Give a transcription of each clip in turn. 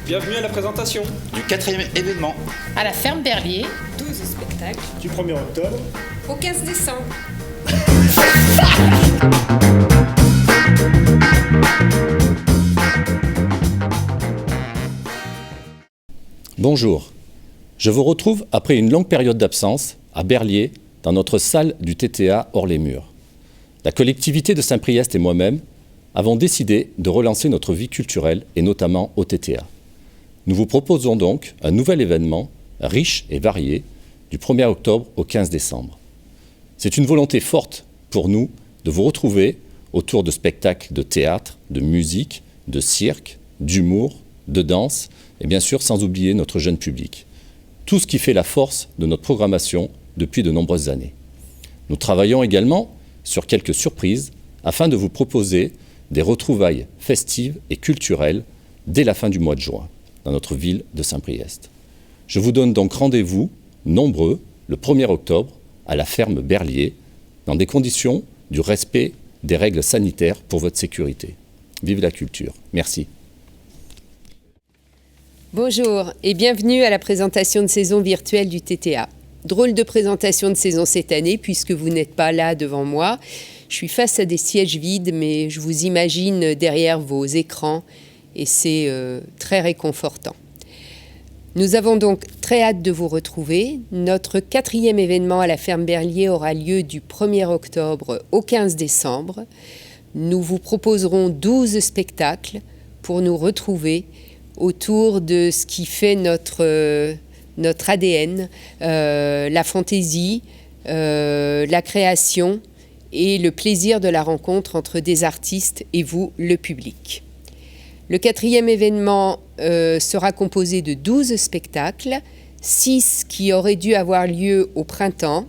Bienvenue à la présentation du 4e événement à la ferme Berlier, 12 spectacles du 1er octobre au 15 décembre. Bonjour, je vous retrouve après une longue période d'absence à Berlier, dans notre salle du TTA hors les murs. La collectivité de Saint-Priest et moi-même avons décidé de relancer notre vie culturelle et notamment au TTA. Nous vous proposons donc un nouvel événement riche et varié du 1er octobre au 15 décembre. C'est une volonté forte pour nous de vous retrouver autour de spectacles de théâtre, de musique, de cirque, d'humour, de danse et bien sûr sans oublier notre jeune public. Tout ce qui fait la force de notre programmation depuis de nombreuses années. Nous travaillons également sur quelques surprises afin de vous proposer des retrouvailles festives et culturelles dès la fin du mois de juin dans notre ville de Saint-Priest. Je vous donne donc rendez-vous, nombreux, le 1er octobre, à la ferme Berlier, dans des conditions du respect des règles sanitaires pour votre sécurité. Vive la culture. Merci. Bonjour et bienvenue à la présentation de saison virtuelle du TTA. Drôle de présentation de saison cette année puisque vous n'êtes pas là devant moi. Je suis face à des sièges vides mais je vous imagine derrière vos écrans et c'est très réconfortant. Nous avons donc très hâte de vous retrouver. Notre 4e événement à la ferme Berlier aura lieu du 1er octobre au 15 décembre. Nous vous proposerons 12 spectacles pour nous retrouver autour de ce qui fait notre ADN, la fantaisie, la création et le plaisir de la rencontre entre des artistes et vous, le public. Le 4e événement sera composé de 12 spectacles, 6 qui auraient dû avoir lieu au printemps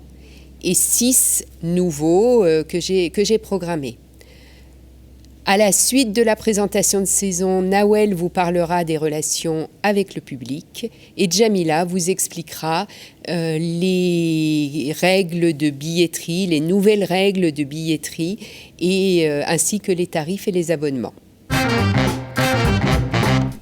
et 6 nouveaux que j'ai programmés. À la suite de la présentation de saison, Nawel vous parlera des relations avec le public et Jamila vous expliquera les règles de billetterie, les nouvelles règles de billetterie ainsi que les tarifs et les abonnements.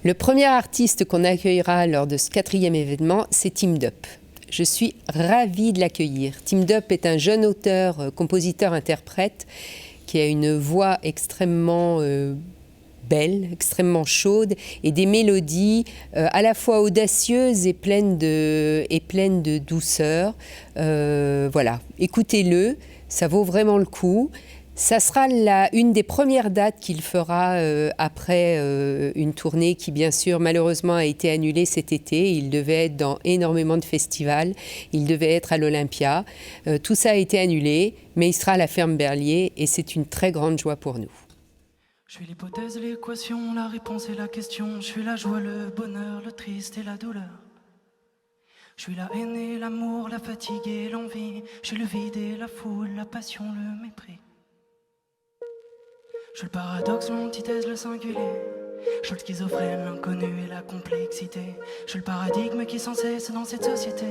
Le premier artiste qu'on accueillera lors de ce 4e événement, c'est Team Dup. Je suis ravie de l'accueillir. Team Dup est un jeune auteur, compositeur, interprète qui a une voix extrêmement belle, extrêmement chaude et des mélodies à la fois audacieuses et pleines de douceur. Voilà, écoutez-le, ça vaut vraiment le coup. Ça sera une des premières dates qu'il fera après une tournée qui, bien sûr, malheureusement a été annulée cet été. Il devait être dans énormément de festivals, il devait être à l'Olympia. Tout ça a été annulé, mais il sera à la ferme Berlier et c'est une très grande joie pour nous. Je suis l'hypothèse, l'équation, la réponse et la question. Je suis la joie, le bonheur, le triste et la douleur. Je suis la haine et l'amour, la fatigue et l'envie. Je suis le vide et la foule, la passion, le mépris. Je suis le paradoxe, l'antithèse, le singulier. Je suis le schizophrène, l'inconnu et la complexité. Je suis le paradigme qui sans cesse dans cette société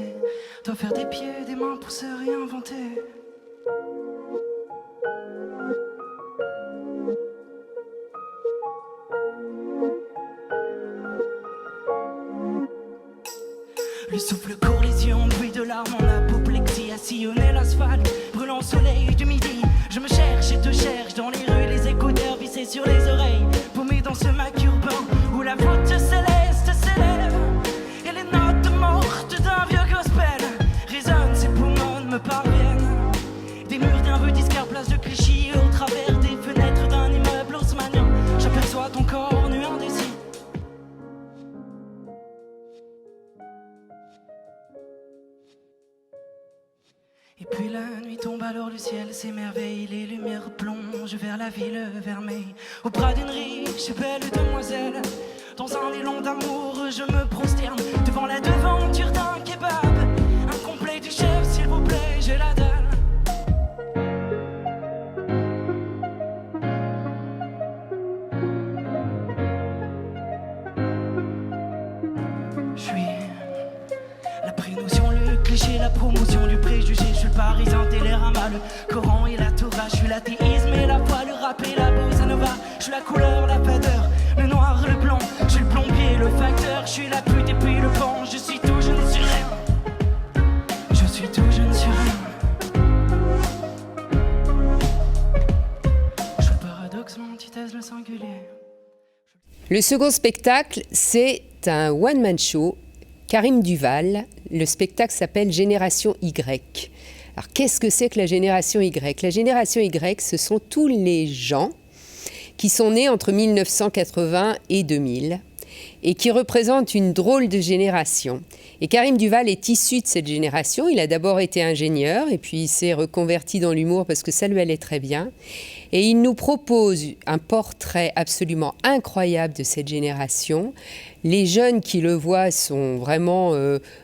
doit faire des pieds et des mains pour se réinventer. Le souffle court, les yeux en bruit de larmes, en apoplexie, à sillonner l'asphalte, brûlant au soleil du midi. Je me cherche et te cherche dans les rues, les écouteurs vissés sur les oreilles, paumé dans ce Mac urbain où la voûte céleste s'élève et les notes mortes d'un vieux gospel résonnent, ces poumons me parviennent. Des murs d'un rue disquaire, place de Clichy, au travers des fenêtres d'un immeuble haussmannien, j'aperçois ton corps nu indécis. Et puis la nuit tombe, alors le ciel s'émerveille, les lumières plongent vers la ville vermeille. Au bras d'une riche et belle demoiselle, dans un élan d'amour, je me prosterne devant la devanture d'un kebab. Un complet du chef, s'il vous plaît, j'ai la dalle. Je suis la prénotion, le cliché, la promotion du préjugé. Je suis le parisien Télérama, le Coran et la Torah. Je suis l'athéisme et la foi, le rap et la bossa nova. Je suis la couleur, la fadeur, le noir, le blanc. Je suis le plombier, le facteur. je suis la pute et puis le pan. Je suis tout, je ne suis rien. Je suis tout, je ne suis rien. Je paradoxe, mon antithèse, le singulier. Le second spectacle, c'est un one-man show. Karim Duval, le spectacle s'appelle Génération Y. Alors qu'est-ce que c'est que la Génération Y? La Génération Y, ce sont tous les gens qui sont nés entre 1980 et 2000 et qui représentent une drôle de génération. Et Karim Duval est issu de cette génération. Il a d'abord été ingénieur et puis il s'est reconverti dans l'humour parce que ça lui allait très bien. Et il nous propose un portrait absolument incroyable de cette génération. Les jeunes qui le voient sont vraiment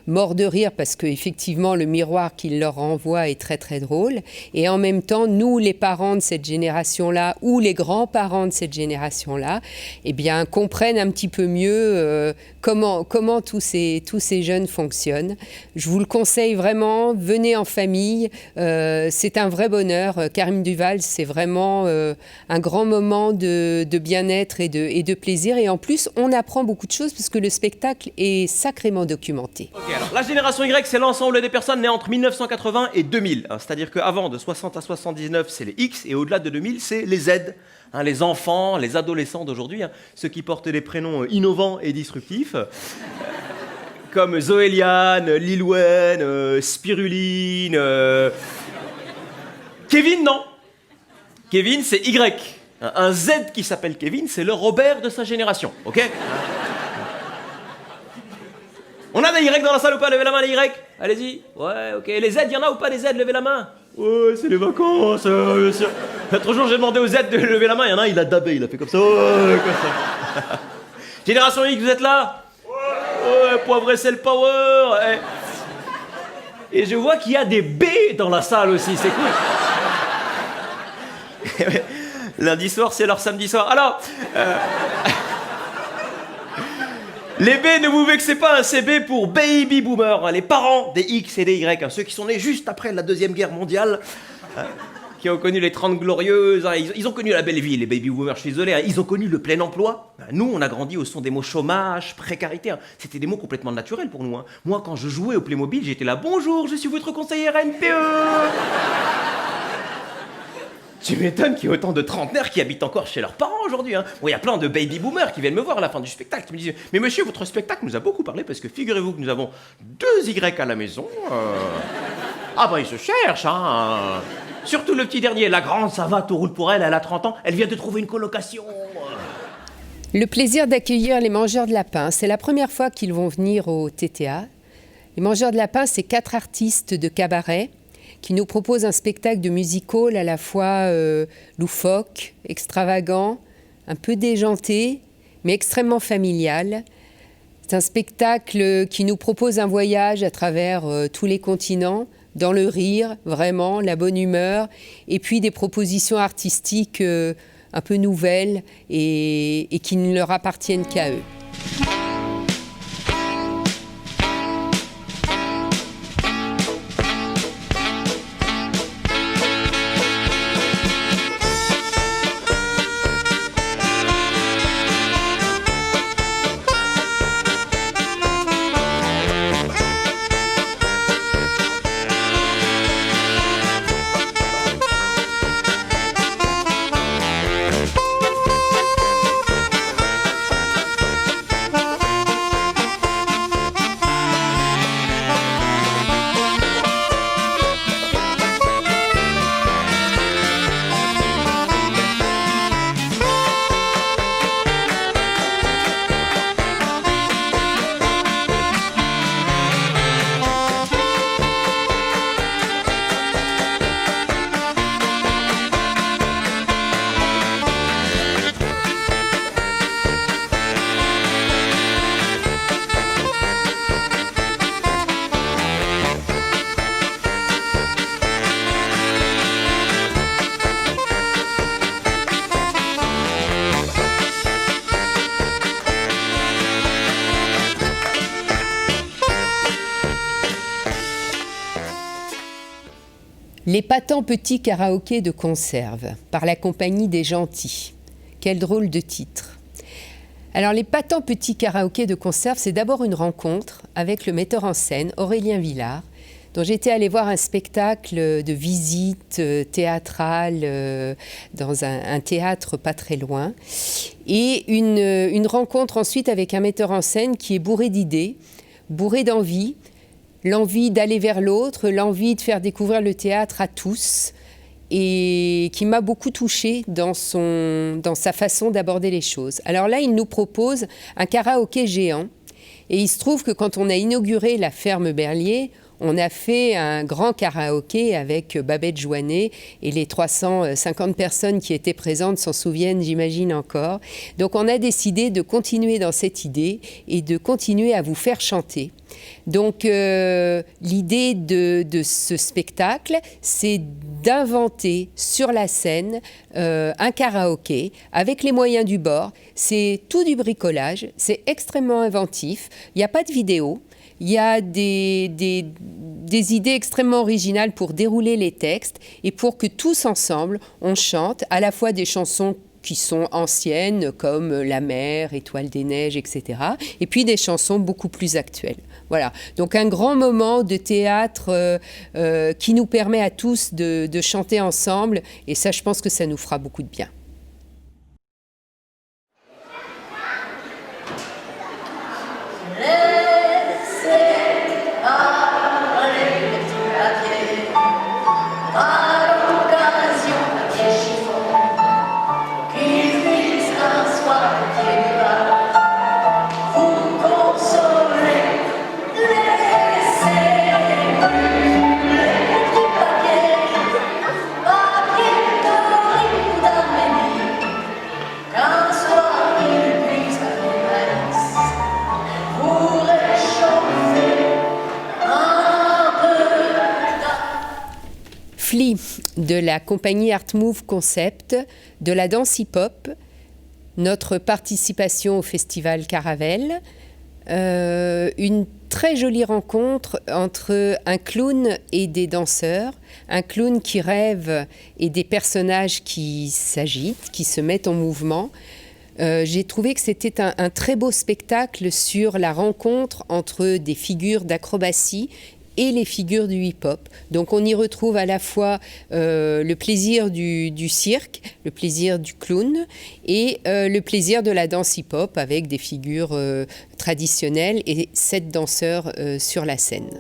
morts de rire parce qu'effectivement, le miroir qu'il leur renvoie est très, très drôle. Et en même temps, nous, les parents de cette génération-là ou les grands-parents de cette génération-là, eh bien, comprennent un petit peu mieux comment tous ces jeunes fonctionnent. Je vous le conseille vraiment, venez en famille. C'est un vrai bonheur. Karim Duval, c'est vraiment un grand moment de bien-être et de plaisir. Et en plus, on apprend beaucoup de choses parce que le spectacle est sacrément documenté. Ok, alors la génération Y, c'est l'ensemble des personnes nées entre 1980 et 2000. C'est-à-dire qu'avant, de 60 à 79, c'est les X, et au-delà de 2000, c'est les Z. Les enfants, les adolescents d'aujourd'hui, ceux qui portent des prénoms innovants et disruptifs, comme Zoéliane, Lil Wayne, Spiruline... Kevin, non. Kevin, c'est Y. Un Z qui s'appelle Kevin, c'est le Robert de sa génération, ok? On a des Y dans la salle ou pas? Levez la main, les Y. Allez-y. Ouais, ok. Les Z, il y en a ou pas des Z? Levez la main. Ouais, c'est les vacances, bien sûr. L'autre jour, j'ai demandé aux Z de lever la main. Il y en a un, il a dabé, il a fait comme ça. Ouais, comme ça. Génération X, vous êtes là? Ouais, poivre et sel power. Et je vois qu'il y a des B dans la salle aussi, c'est cool. Lundi soir, c'est leur samedi soir. Alors... Les B, ne vous vexez pas, c'est B pour Baby Boomer, les parents des X et des Y, ceux qui sont nés juste après la Deuxième Guerre mondiale, qui ont connu les 30 glorieuses, ils ont connu la belle vie, les Baby Boomers, je suis désolé, ils ont connu le plein emploi. Nous, on a grandi au son des mots chômage, précarité, c'était des mots complètement naturels pour nous. Moi, quand je jouais au Playmobil, j'étais là, bonjour, je suis votre conseillère NPE. Tu m'étonnes qu'il y ait autant de trentenaires qui habitent encore chez leurs parents aujourd'hui. Bon, il y a plein de baby boomers qui viennent me voir à la fin du spectacle. Ils me disent, mais monsieur, votre spectacle nous a beaucoup parlé parce que figurez-vous que nous avons 2 Y à la maison. Ah ben, ils se cherchent, Surtout le petit dernier. La grande, ça va, tout roule pour elle, elle a 30 ans. Elle vient de trouver une colocation. Le plaisir d'accueillir les Mangeurs de Lapin. C'est la première fois qu'ils vont venir au TTA. Les Mangeurs de Lapin, c'est 4 artistes de cabaret qui nous propose un spectacle de music-hall à la fois loufoque, extravagant, un peu déjanté, mais extrêmement familial. C'est un spectacle qui nous propose un voyage à travers tous les continents, dans le rire, vraiment, la bonne humeur, et puis des propositions artistiques un peu nouvelles et qui ne leur appartiennent qu'à eux. L'épatant petit karaoké de conserve, par la compagnie des Gentils. Quel drôle de titre. Alors, les Pas tant petits karaokés de conserve, c'est d'abord une rencontre avec le metteur en scène, Aurélien Villard, dont j'étais allée voir un spectacle de visite théâtrale dans un théâtre pas très loin. Et une rencontre ensuite avec un metteur en scène qui est bourré d'idées, bourré d'envie, l'envie d'aller vers l'autre, l'envie de faire découvrir le théâtre à tous, et qui m'a beaucoup touchée dans sa façon d'aborder les choses. Alors là, il nous propose un karaoké géant. Et il se trouve que quand on a inauguré la ferme Berlier, on a fait un grand karaoké avec Babette Joannet et les 350 personnes qui étaient présentes s'en souviennent, j'imagine encore. Donc on a décidé de continuer dans cette idée et de continuer à vous faire chanter. Donc l'idée de ce spectacle, c'est d'inventer sur la scène un karaoké avec les moyens du bord. C'est tout du bricolage, c'est extrêmement inventif, il n'y a pas de vidéo. Il y a des idées extrêmement originales pour dérouler les textes et pour que tous ensemble, on chante à la fois des chansons qui sont anciennes, comme La Mer, Étoile des Neiges, etc. Et puis des chansons beaucoup plus actuelles. Voilà. Donc un grand moment de théâtre qui nous permet à tous de chanter ensemble. Et ça, je pense que ça nous fera beaucoup de bien. De la compagnie Art Move Concept, de la danse hip-hop, notre participation au festival Caravelle, une très jolie rencontre entre un clown et des danseurs, un clown qui rêve et des personnages qui s'agitent, qui se mettent en mouvement. J'ai trouvé que c'était un très beau spectacle sur la rencontre entre des figures d'acrobatie et les figures du hip-hop. Donc on y retrouve à la fois le plaisir du cirque, le plaisir du clown et le plaisir de la danse hip-hop avec des figures traditionnelles et 7 danseurs sur la scène.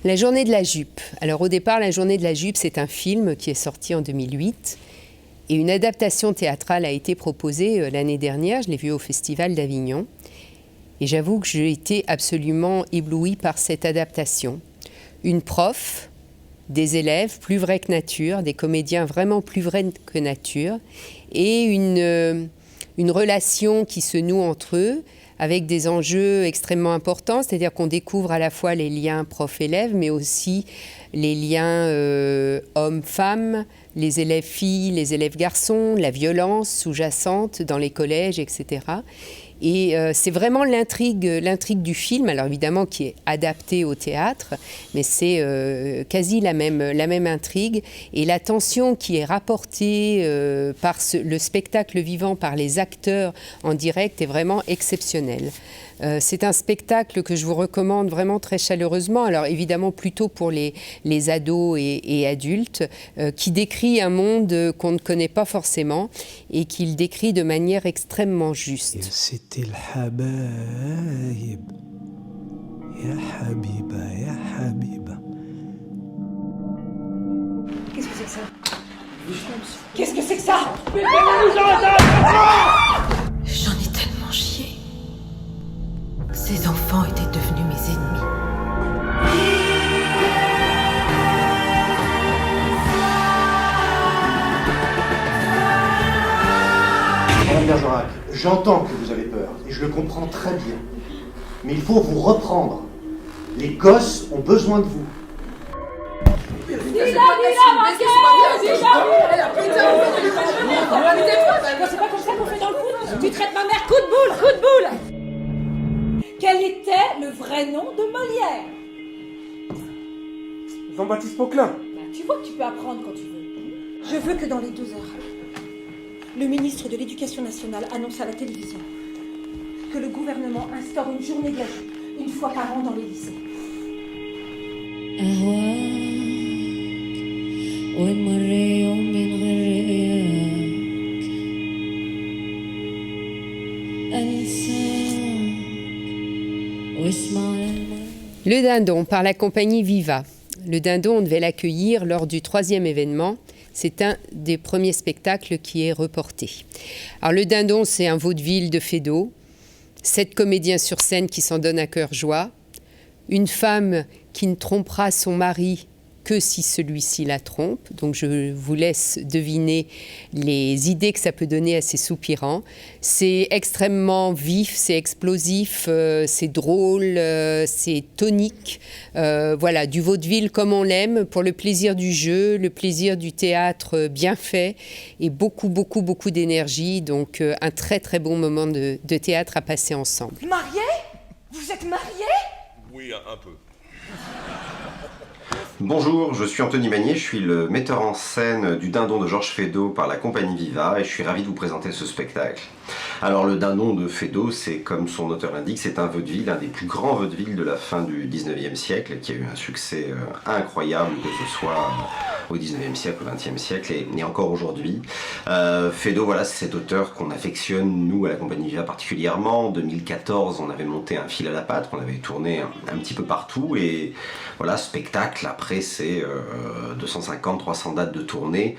La journée de la jupe. Alors au départ, la journée de la jupe, c'est un film qui est sorti en 2008 et une adaptation théâtrale a été proposée l'année dernière. Je l'ai vue au Festival d'Avignon et j'avoue que j'ai été absolument éblouie par cette adaptation. Une prof, des élèves plus vrais que nature, des comédiens vraiment plus vrais que nature et une relation qui se noue entre eux avec des enjeux extrêmement importants, c'est-à-dire qu'on découvre à la fois les liens prof-élève, mais aussi les liens hommes-femmes, les élèves filles, les élèves garçons, la violence sous-jacente dans les collèges, etc. Et c'est vraiment l'intrigue du film, alors évidemment qui est adaptée au théâtre, mais c'est quasi la même intrigue. Et la tension qui est rapportée par le spectacle vivant, par les acteurs en direct, est vraiment exceptionnelle. C'est un spectacle que je vous recommande vraiment très chaleureusement, alors évidemment plutôt pour les ados et adultes, qui décrit un monde qu'on ne connaît pas forcément et qu'il décrit de manière extrêmement juste. C'était le habaïb. Ya habiba, ya habiba. Qu'est-ce que c'est que ça? Qu'est-ce que c'est que ça? J'en ai tellement chié. Ces enfants étaient devenus mes ennemis. Madame Bergerac, j'entends que vous avez peur, et je le comprends très bien. Mais il faut vous reprendre. Les gosses ont besoin de vous. C'est pas comme ça qu'on fait dans le foot. Tu traites ma mère coup de boule. Quel était le vrai nom de Molière? Jean-Baptiste Poquelin. Tu vois que tu peux apprendre quand tu veux. Je veux que dans les 2 heures, le ministre de l'Éducation nationale annonce à la télévision que le gouvernement instaure une journée de la vie, 1 fois par an dans les lycées. Le Dindon par la compagnie Viva. Le Dindon, on devait l'accueillir lors du 3e événement. C'est un des premiers spectacles qui est reporté. Alors le Dindon, c'est un vaudeville de Feydeau. 7 comédiens sur scène qui s'en donnent à cœur joie. Une femme qui ne trompera son mari que si celui-ci la trompe. Donc je vous laisse deviner les idées que ça peut donner à ces soupirants. C'est extrêmement vif, c'est explosif, c'est drôle, c'est tonique. Voilà, du vaudeville comme on l'aime, pour le plaisir du jeu, le plaisir du théâtre bien fait et beaucoup d'énergie. Donc un très très bon moment de théâtre à passer ensemble. Marié? Vous êtes marié? Oui, un peu. Bonjour, je suis Anthony Magnier, je suis le metteur en scène du Dindon de Georges Feydeau par la compagnie Viva et je suis ravi de vous présenter ce spectacle. Alors le Dindon de Feydeau, c'est comme son auteur l'indique, c'est un vaudeville, un des plus grands vaudevilles de la fin du 19e siècle qui a eu un succès incroyable, que ce soit au 19e siècle, au 20e siècle et encore aujourd'hui. Feydeau, voilà, c'est cet auteur qu'on affectionne, nous, à la compagnie Viva particulièrement. En 2014, on avait monté Un fil à la patte, qu'on avait tourné un petit peu partout et voilà, spectacle, après c'est 250-300 dates de tournée,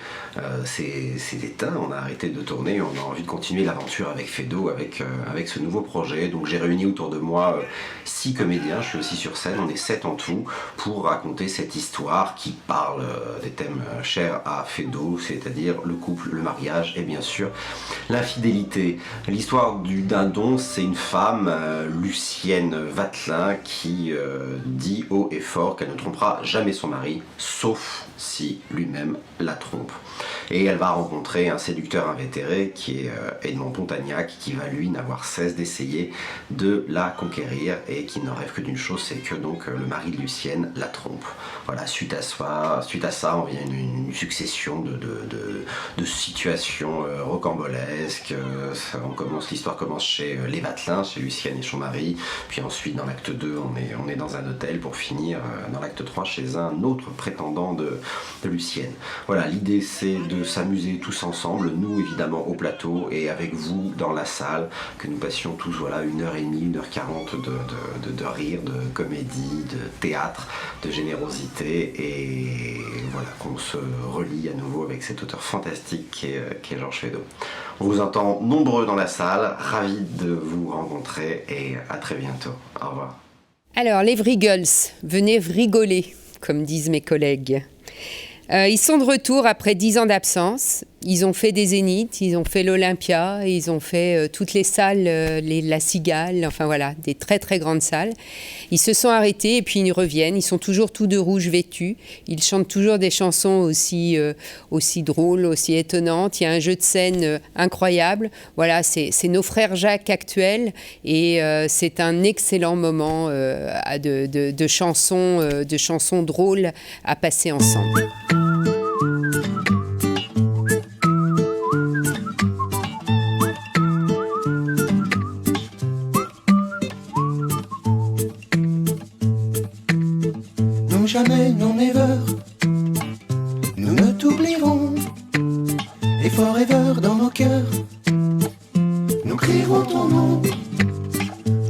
c'est éteint, on a arrêté de tourner, on a envie de continuer l'aventure avec Feydeau, avec ce nouveau projet. Donc j'ai réuni autour de moi 6 comédiens, je suis aussi sur scène, on est 7 en tout, pour raconter cette histoire qui parle des thèmes chers à Feydeau, c'est-à-dire le couple, le mariage et bien sûr l'infidélité. L'histoire du Dindon, c'est une femme, Lucienne Vatelin, qui dit haut et fort qu'elle ne trompera jamais son mari, sauf si lui-même la trompe. Et elle va rencontrer un séducteur invétéré qui est Edmond Pontagnac, qui va lui n'avoir cesse d'essayer de la conquérir et qui ne rêve que d'une chose, c'est que donc le mari de Lucienne la trompe. Voilà, suite à ça, on vient une succession de situations rocambolesques. L'histoire commence chez les Vatelin, chez Lucienne et son mari, puis ensuite dans l'acte 2, on est dans un hôtel pour finir dans l'acte 3 chez un autre prétendant de Lucienne. Voilà, l'idée c'est de s'amuser tous ensemble, nous évidemment au plateau et avec vous dans la salle, que nous passions tous 1h30, 1h40 de rire, de comédie, de théâtre, de générosité et voilà, qu'on se relie à nouveau avec cet auteur fantastique qui est Georges Feydeau. On vous entend nombreux dans la salle, ravi de vous rencontrer et à très bientôt. Au revoir. Alors les Vrigals, venez rigoler, comme disent mes collègues. Ils sont de retour après 10 ans d'absence. Ils ont fait des Zéniths, ils ont fait l'Olympia, ils ont fait toutes les salles, la Cigale, enfin voilà, des très très grandes salles. Ils se sont arrêtés et puis ils reviennent. Ils sont toujours tous de rouge vêtus. Ils chantent toujours des chansons aussi drôles, aussi étonnantes. Il y a un jeu de scène incroyable. Voilà, c'est nos frères Jacques actuels et c'est un excellent moment de chansons drôles à passer ensemble. Jamais, non never, nous ne t'oublierons, et forever dans nos cœurs, nous crierons ton nom.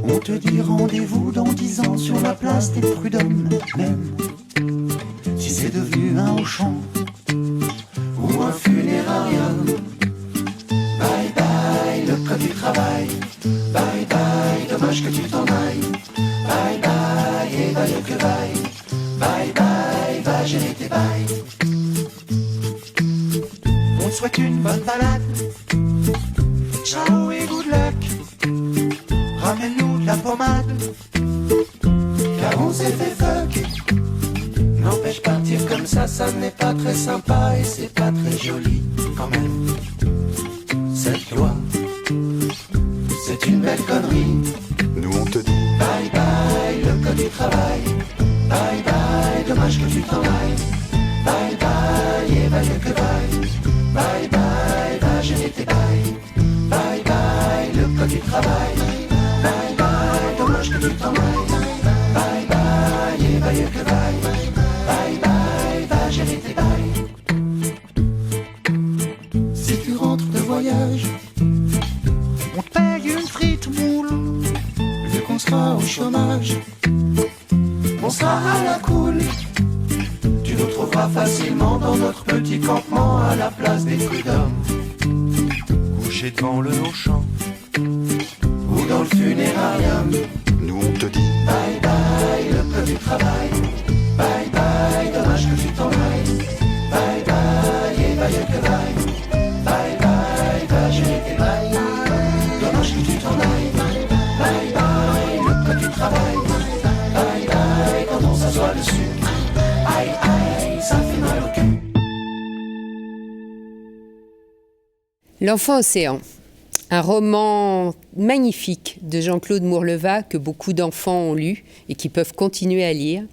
On te dit rendez-vous dans 10 ans sur la place des prud'hommes, même si c'est devenu un Auchan ou un funérarium. Bye bye, le code du travail, bye bye, dommage que tu t'en ailles, bye bye, et bye que bye. Bye bye, va gérer tes bails. On te souhaite une bonne balade. Ciao et good luck. Ramène-nous de la pommade, car on s'est fait fuck. N'empêche partir comme ça n'est pas très sympa et c'est pas très joli quand même. Cette loi, c'est une belle connerie. Nous on te dit bye bye, le code du travail. Bye bye, dommage que tu t'en ailles. Bye bye, et bye que bye. Bye bye, va gérer tes bails. Bye bye, le code du travail. Bye bye, dommage que tu t'en ailles. Bye bye, et bye que bye. Bye bye, va gérer tes bails. Si tu rentres de voyage, on te paye une frite moule. Vu qu'on sera au chômage, on sera à la cool. Tu nous trouveras facilement dans notre petit campement à la place des prud'hommes, couché devant le Auchan ou dans le funérarium. Nous on te dit bye bye, le code du travail. Bye bye, dommage que tu t'en ailles. Bye bye, et bye que bye. Bye bye, va gérer tes bails. Dommage que tu t'en ailles. Bye bye, le code du travail. Bye bye, quand on s'assoit dessus. Aïe aïe, ça fait mal au cul. L'Enfant Océan, un roman magnifique de Jean-Claude Mourleva que beaucoup d'enfants ont lu et qui peuvent continuer à lire,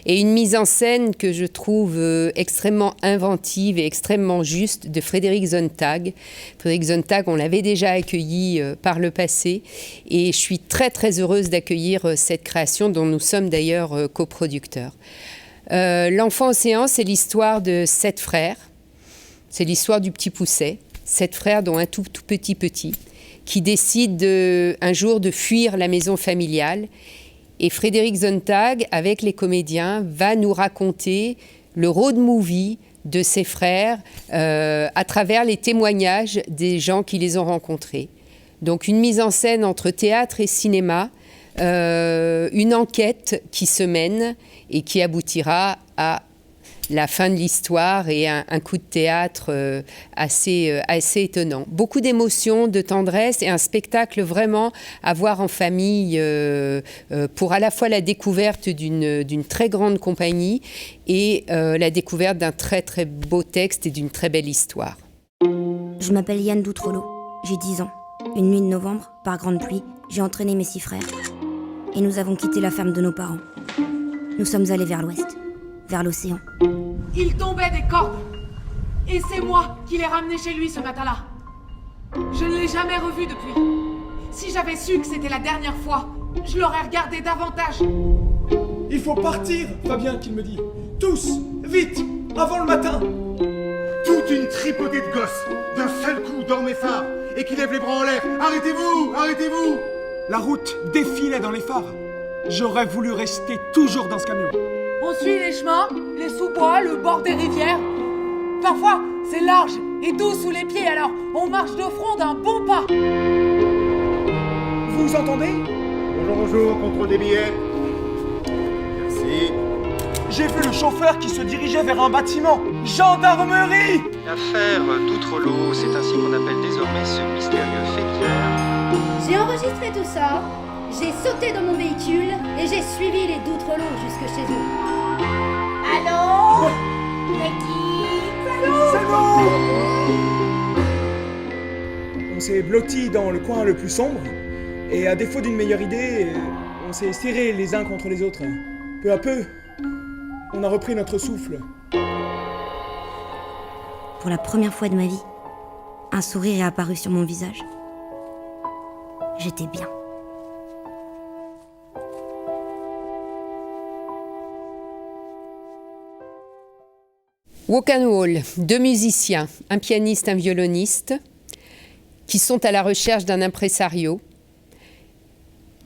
et une mise en scène que je trouve extrêmement inventive et extrêmement juste de Frédéric Sontag. Frédéric Sontag, on l'avait déjà accueilli par le passé et je suis très très heureuse d'accueillir cette création dont nous sommes d'ailleurs coproducteurs. L'Enfant Océan, c'est l'histoire de 7 frères, c'est l'histoire du petit Pousset, 7 frères dont un tout petit, qui décident un jour de fuir la maison familiale. Et Frédéric Sontag, avec les comédiens, va nous raconter le road movie de ses frères à travers les témoignages des gens qui les ont rencontrés. Donc une mise en scène entre théâtre et cinéma, une enquête qui se mène et qui aboutira à la fin de l'histoire et un coup de théâtre assez étonnant. Beaucoup d'émotions, de tendresse et un spectacle vraiment à voir en famille pour à la fois la découverte d'une très grande compagnie et la découverte d'un très très beau texte et d'une très belle histoire. Je m'appelle Yann Doutrelot, j'ai 10 ans. Une nuit de novembre, par grande pluie, j'ai entraîné mes 6 frères. Et nous avons quitté la ferme de nos parents. Nous sommes allés vers l'ouest, vers l'océan. Il tombait des cordes. Et c'est moi qui l'ai ramené chez lui ce matin-là. Je ne l'ai jamais revu depuis. Si j'avais su que c'était la dernière fois, je l'aurais regardé davantage. Il faut partir, Fabien qu'il me dit. Tous, vite, avant le matin. Toute une tripotée de gosses, d'un seul coup dans mes phares, et qui lèvent les bras en l'air. Arrêtez-vous, arrêtez-vous. La route défilait dans les phares. J'aurais voulu rester toujours dans ce camion. On suit les chemins, les sous-bois, le bord des rivières. Parfois, c'est large et doux sous les pieds, alors on marche de front d'un bon pas. Vous entendez ? Bonjour, bonjour, contrôle des billets. Merci. J'ai vu le chauffeur qui se dirigeait vers un bâtiment. Gendarmerie! L'affaire d'Outrelot, c'est ainsi qu'on appelle désormais ce mystérieux fait divers. J'ai enregistré tout ça, j'ai sauté dans mon véhicule et j'ai suivi les d'Outrelot jusque chez eux. Allô? C'est bon! On s'est blottis dans le coin le plus sombre, et à défaut d'une meilleure idée, on s'est serrés les uns contre les autres. Peu à peu, on a repris notre souffle. Pour la première fois de ma vie, un sourire est apparu sur mon visage. J'étais bien. Walk and Wall, 2 musiciens, un pianiste, un violoniste, qui sont à la recherche d'un impresario.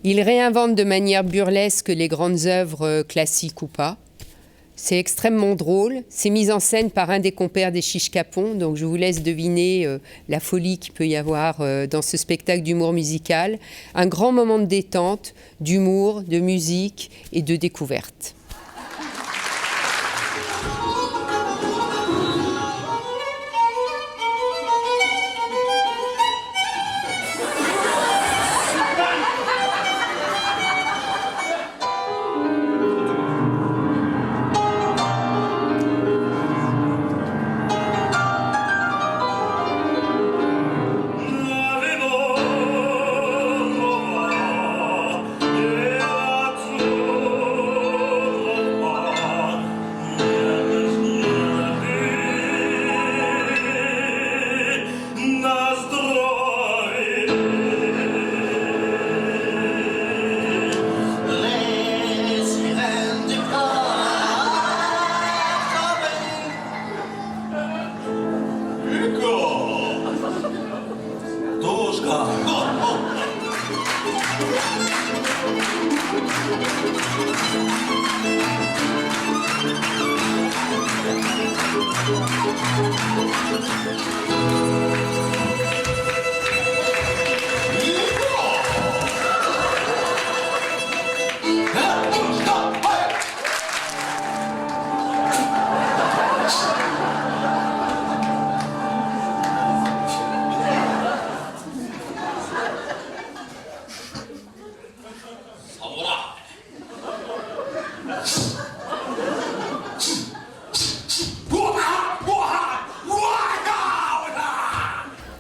Ils réinventent de manière burlesque les grandes œuvres classiques ou pas. C'est extrêmement drôle. C'est mis en scène par un des compères des Chiches Capon, donc je vous laisse deviner la folie qu'il peut y avoir dans ce spectacle d'humour musical. Un grand moment de détente, d'humour, de musique et de découverte.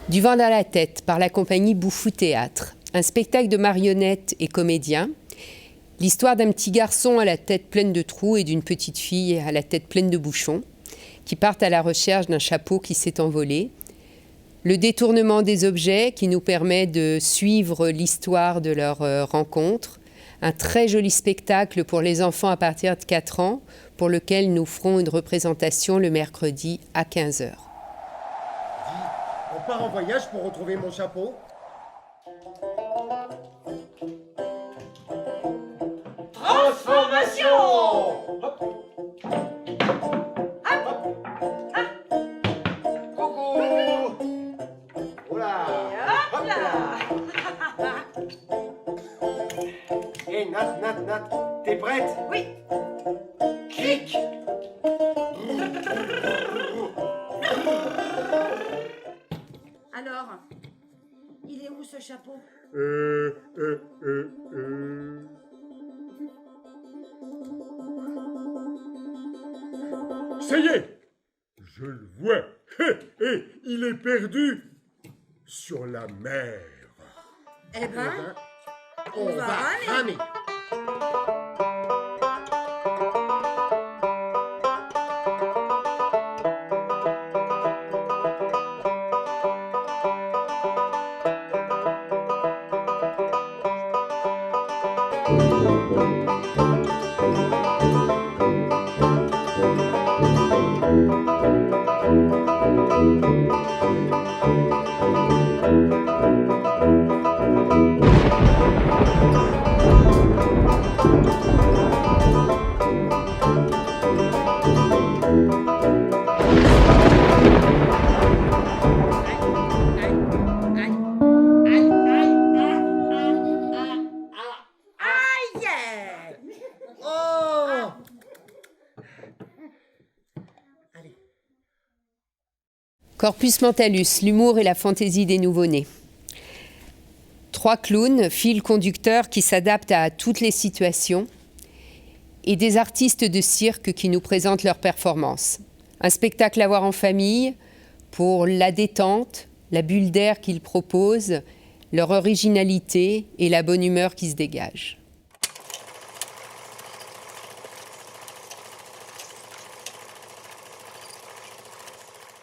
Du vent dans la tête par la compagnie Bouffou Théâtre, un spectacle de marionnettes et comédiens. L'histoire d'un petit garçon à la tête pleine de trous et d'une petite fille à la tête pleine de bouchons qui partent à la recherche d'un chapeau qui s'est envolé. Le détournement des objets qui nous permet de suivre l'histoire de leur rencontre. Un très joli spectacle pour les enfants à partir de 4 ans pour lequel nous ferons une représentation le mercredi à 15h. On part en voyage pour retrouver mon chapeau. Transformation! Hop. Coucou! Oula! Hop là! Hé, Nat, t'es prête? Oui! Clic! Alors, il est où ce chapeau? Ça y est, je le vois. Et il est perdu sur la mer. Eh ben, on va ramer. Corpus Mentalus, l'humour et la fantaisie des nouveau-nés. 3 clowns, fil conducteur qui s'adaptent à toutes les situations, et des artistes de cirque qui nous présentent leurs performances. Un spectacle à voir en famille pour la détente, la bulle d'air qu'ils proposent, leur originalité et la bonne humeur qui se dégage.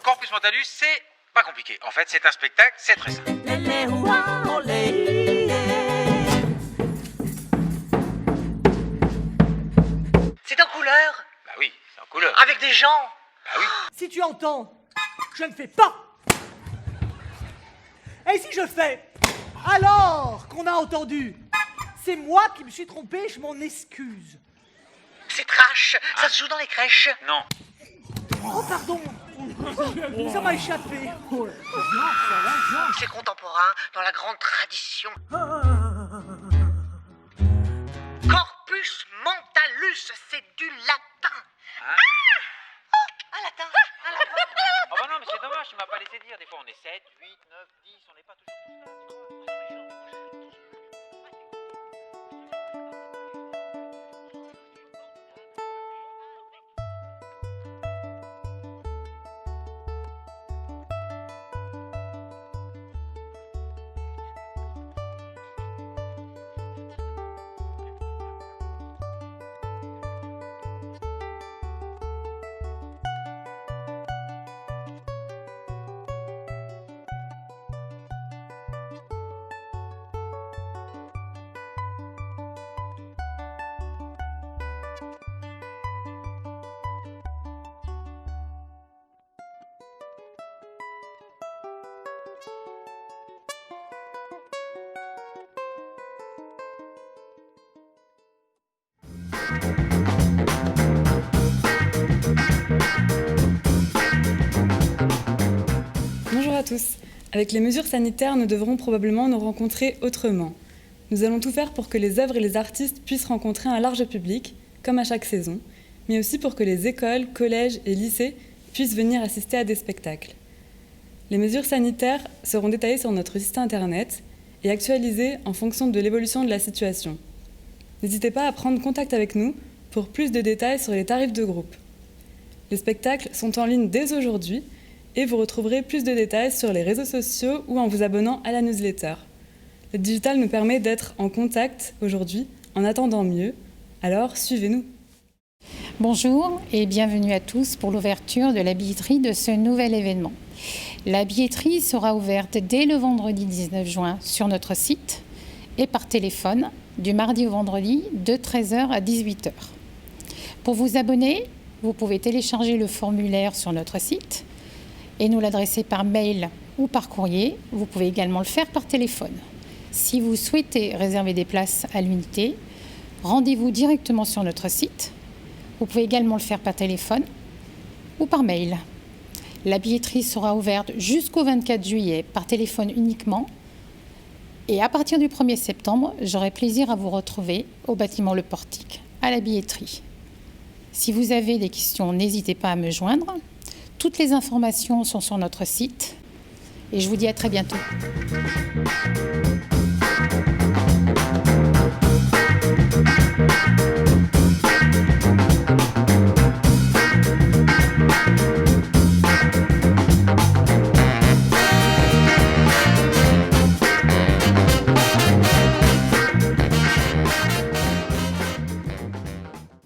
Corpus Mentalus, c'est pas compliqué. En fait, c'est un spectacle, c'est très simple. C'est en couleur. Bah oui, c'est en couleur. Avec des gens. Bah oui. Si tu entends, je ne fais pas. Et si je fais, alors qu'on a entendu, c'est moi qui me suis trompé, je m'en excuse. C'est trash, ça se joue dans les crèches. Non. Oh pardon, ça m'a échappé. C'est contemporain, dans la grande tradition. Corpus Mentalus, c'est du latin. Un latin. Oh bah non, mais c'est dommage, tu m'as pas laissé dire. Des fois on est 7, 8, 9, 10, on n'est pas toujours tous là. Bonjour à tous. Avec les mesures sanitaires, nous devrons probablement nous rencontrer autrement. Nous allons tout faire pour que les œuvres et les artistes puissent rencontrer un large public, comme à chaque saison, mais aussi pour que les écoles, collèges et lycées puissent venir assister à des spectacles. Les mesures sanitaires seront détaillées sur notre site internet et actualisées en fonction de l'évolution de la situation. N'hésitez pas à prendre contact avec nous pour plus de détails sur les tarifs de groupe. Les spectacles sont en ligne dès aujourd'hui et vous retrouverez plus de détails sur les réseaux sociaux ou en vous abonnant à la newsletter. Le digital nous permet d'être en contact aujourd'hui en attendant mieux, alors suivez-nous. Bonjour et bienvenue à tous pour l'ouverture de la billetterie de ce nouvel événement. La billetterie sera ouverte dès le vendredi 19 juin sur notre site et par téléphone du mardi au vendredi de 13h à 18h. Pour vous abonner, vous pouvez télécharger le formulaire sur notre site et nous l'adresser par mail ou par courrier. Vous pouvez également le faire par téléphone. Si vous souhaitez réserver des places à l'unité, rendez-vous directement sur notre site. Vous pouvez également le faire par téléphone ou par mail. La billetterie sera ouverte jusqu'au 24 juillet par téléphone uniquement. Et à partir du 1er septembre, j'aurai plaisir à vous retrouver au bâtiment Le Portique, à la billetterie. Si vous avez des questions, n'hésitez pas à me joindre. Toutes les informations sont sur notre site. Et je vous dis à très bientôt.